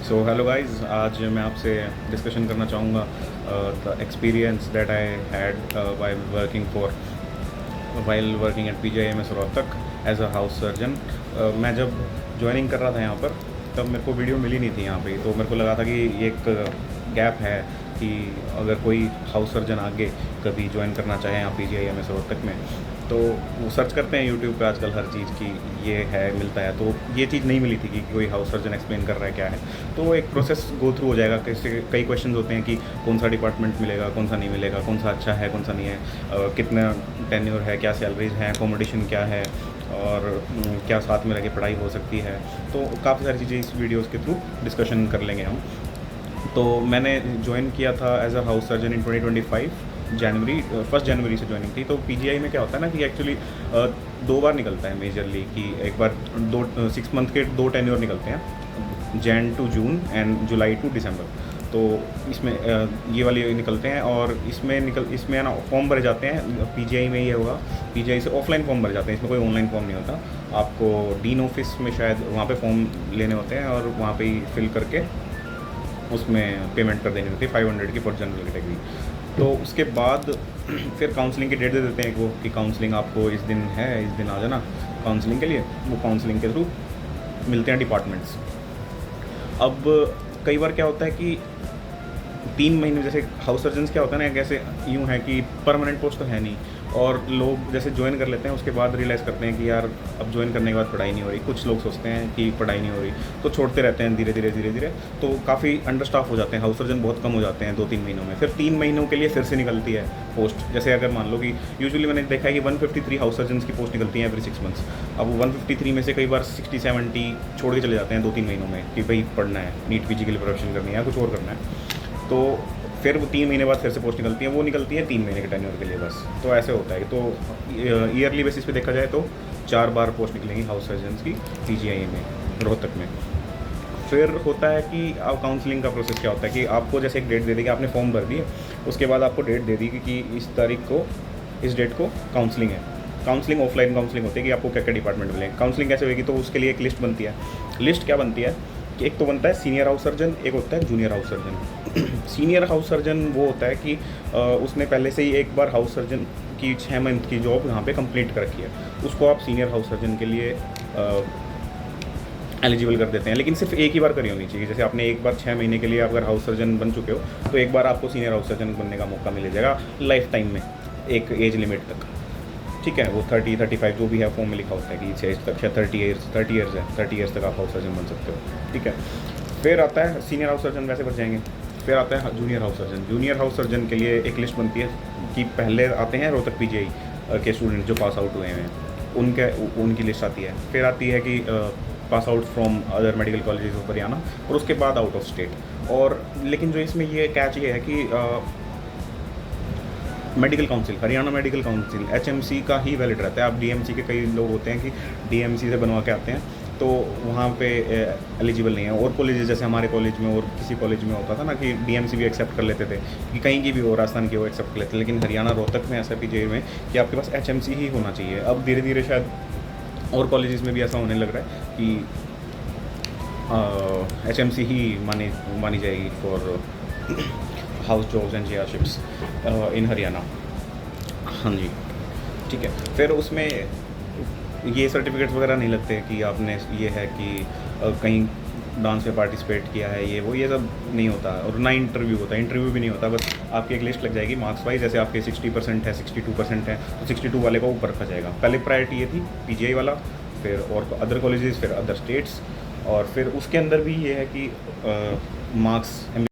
So hello guys, आज मैं आपसे डिस्कशन करना चाहूँगा the experience that I had while working at PGIMS Rohtak as a house surgeon. मैं जब ज्वाइनिंग कर रहा था यहाँ पर, तब मेरे को वीडियो मिली नहीं थी यहाँ पे, तो मेरे को लगा था कि ये एक गैप है कि अगर कोई हाउस सर्जन आगे कभी ज्वाइन करना चाहे यहाँ PGIMS रोहतक में, तो वो सर्च करते हैं यूट्यूब पे आजकल हर चीज़ की ये है मिलता है। तो ये चीज़ नहीं मिली थी कि कोई हाउस सर्जन एक्सप्लेन कर रहा है क्या है। तो एक प्रोसेस गो थ्रू हो जाएगा। कैसे कई क्वेश्चंस होते हैं कि कौन सा डिपार्टमेंट मिलेगा, कौन सा नहीं मिलेगा, कौन सा अच्छा है, कौन सा नहीं है, कितना टेन्योर है, क्या सैलरीज हैं, अकोमोडेशन क्या है, और क्या साथ में लगे पढ़ाई हो सकती है। तो काफ़ी सारी चीज़ें इस वीडियोज़ के थ्रू डिस्कशन कर लेंगे हम। तो मैंने ज्वाइन किया था as a house surgeon in 2025 January, 1 जनवरी से ज्वाइनिंग थी। तो PGI में क्या होता है ना कि एक्चुअली 2 बार निकलता है मेजरली, कि एक बार 6 मंथ के 2 टेन्योर निकलते हैं, Jan to June and July to December. तो इसमें ये वाले निकलते हैं, और इसमें है ना फॉर्म भरे जाते हैं। PGI में ये होगा, PGI से ऑफलाइन फॉर्म भरे जाते हैं, इसमें कोई ऑनलाइन फॉर्म नहीं होता। आपको डीन ऑफिस में शायद वहाँ पे फॉर्म लेने होते हैं, और वहाँ पे ही फिल करके उसमें पेमेंट कर देनी होती है 500 की फॉर जनरल कैटेगरी। तो उसके बाद फिर काउंसलिंग की डेट दे देते हैं वो, कि काउंसलिंग आपको इस दिन है, इस दिन आ जाना काउंसलिंग के लिए। वो काउंसलिंग के थ्रू मिलते हैं डिपार्टमेंट्स। अब कई बार क्या होता है कि 3 महीने, जैसे हाउस सर्जन्स क्या होता है ना, कैसे यूँ है कि परमानेंट पोस्ट तो है नहीं, और लोग जैसे ज्वाइन कर लेते हैं, उसके बाद रियलाइज़ करते हैं कि यार अब ज्वाइन करने के बाद पढ़ाई नहीं हो रही। कुछ लोग सोचते हैं कि पढ़ाई नहीं हो रही, तो छोड़ते रहते हैं धीरे धीरे। तो काफ़ी अंडर स्टाफ हो जाते हैं, हाउस सर्जन बहुत कम हो जाते हैं 2-3 महीनों में। फिर 3 महीनों के लिए फिर से निकलती है पोस्ट। जैसे अगर मान लो कि यूजुअली मैंने देखा है कि 153 हाउस सर्जन्स की पोस्ट निकलती है एवरी 6 मंथ्स। अब 153 में से कई बार 60-70 छोड़ के चले जाते हैं 2-3 महीनों में, कि भाई पढ़ना है, नीट PG के लिए प्रिपरेशन करनी है या कुछ और करना है। तो फिर वो 3 महीने बाद फिर से पोस्ट निकलती है, वो निकलती है 3 महीने के टेन्योर के लिए बस। तो ऐसे होता है। तो ईयरली बेसिस पे देखा जाए तो 4 बार पोस्ट निकलेंगी हाउस सर्जन्स की PGI में रोहतक में। फिर होता है कि अब काउंसलिंग का प्रोसेस क्या होता है कि आपको जैसे एक डेट दे दी कि आपने फॉर्म भर दिए, उसके बाद आपको डेट दे दी कि इस तारीख को, इस डेट को काउंसलिंग है। काउंसलिंग ऑफलाइन काउंसलिंग होती है कि आपको क्या क्या डिपार्टमेंट मिलेंगे। काउंसलिंग कैसे होगी, तो उसके लिए एक लिस्ट बनती है। लिस्ट क्या बनती है कि एक तो बनता है सीनियर हाउस सर्जन, एक होता है junior house surgeon. Senior house surgeon वो होता है कि उसने पहले से ही एक बार हाउस सर्जन की 6 मंथ की जॉब यहाँ पे कंप्लीट कर रखी है, उसको आप सीनियर हाउस सर्जन के लिए एलिजिबल कर देते हैं। लेकिन सिर्फ एक ही बार करी होनी चाहिए। जैसे आपने एक बार 6 महीने के लिए अगर हाउस सर्जन बन चुके हो, तो एक बार आपको सीनियर हाउस सर्जन बनने का मौका मिल जाएगा लाइफ टाइम में, एक एज लिमिट तक। ठीक है, वो 30-35 जो भी है फॉर्म में लिखा होता है कि इस एज तक, शायद 30 ईयर्स है, 30 ईयर्स तक आप हाउस सर्जन बन सकते हो। ठीक है, फिर आता है सीनियर हाउस सर्जन, वैसे बच जाएंगे। फिर आता है junior house surgeon. Junior house surgeon के लिए एक लिस्ट बनती है कि पहले आते हैं रोहतक PGI के स्टूडेंट जो पास आउट हुए हैं, उनकी लिस्ट आती है। फिर आती है कि pass out from other medical colleges of Haryana, और उसके बाद आउट ऑफ स्टेट। और लेकिन जो इसमें ये कैच ये है कि medical council, Haryana medical council HMC का ही वैलिड रहता है। अब DMC के कई लोग होते हैं कि DMC से बनवा के आते हैं, तो वहाँ पे एलिजिबल नहीं है। और कॉलेजेस जैसे हमारे कॉलेज में और किसी कॉलेज में होता था ना कि DMC भी एक्सेप्ट कर लेते थे, कि कहीं की भी हो, राजस्थान की हो, एक्सेप्ट कर लेते थे। लेकिन हरियाणा रोहतक में ऐसा PGI में कि आपके पास HMC ही होना चाहिए। अब धीरे धीरे शायद और कॉलेजेस में भी ऐसा होने लग रहा है कि HMC ही मानी जाएगी फॉर हाउस जॉब्स एंड जेआरशिप्स इन हरियाणा। हाँ जी, ठीक है। फिर उसमें ये सर्टिफिकेट्स वगैरह नहीं लगते कि आपने ये है कि कहीं डांस में पार्टिसिपेट किया है, ये सब नहीं होता। और ना इंटरव्यू होता है, इंटरव्यू भी नहीं होता। बस आपकी एक लिस्ट लग जाएगी मार्क्स वाइज। जैसे आपके 60% है, 62% है, तो 62 वाले को ऊपर रखा जाएगा। पहले प्रायोरिटी ये थी PGI वाला, फिर और अदर कॉलेजेस, फिर अदर स्टेट्स, और फिर उसके अंदर भी ये है कि मार्क्स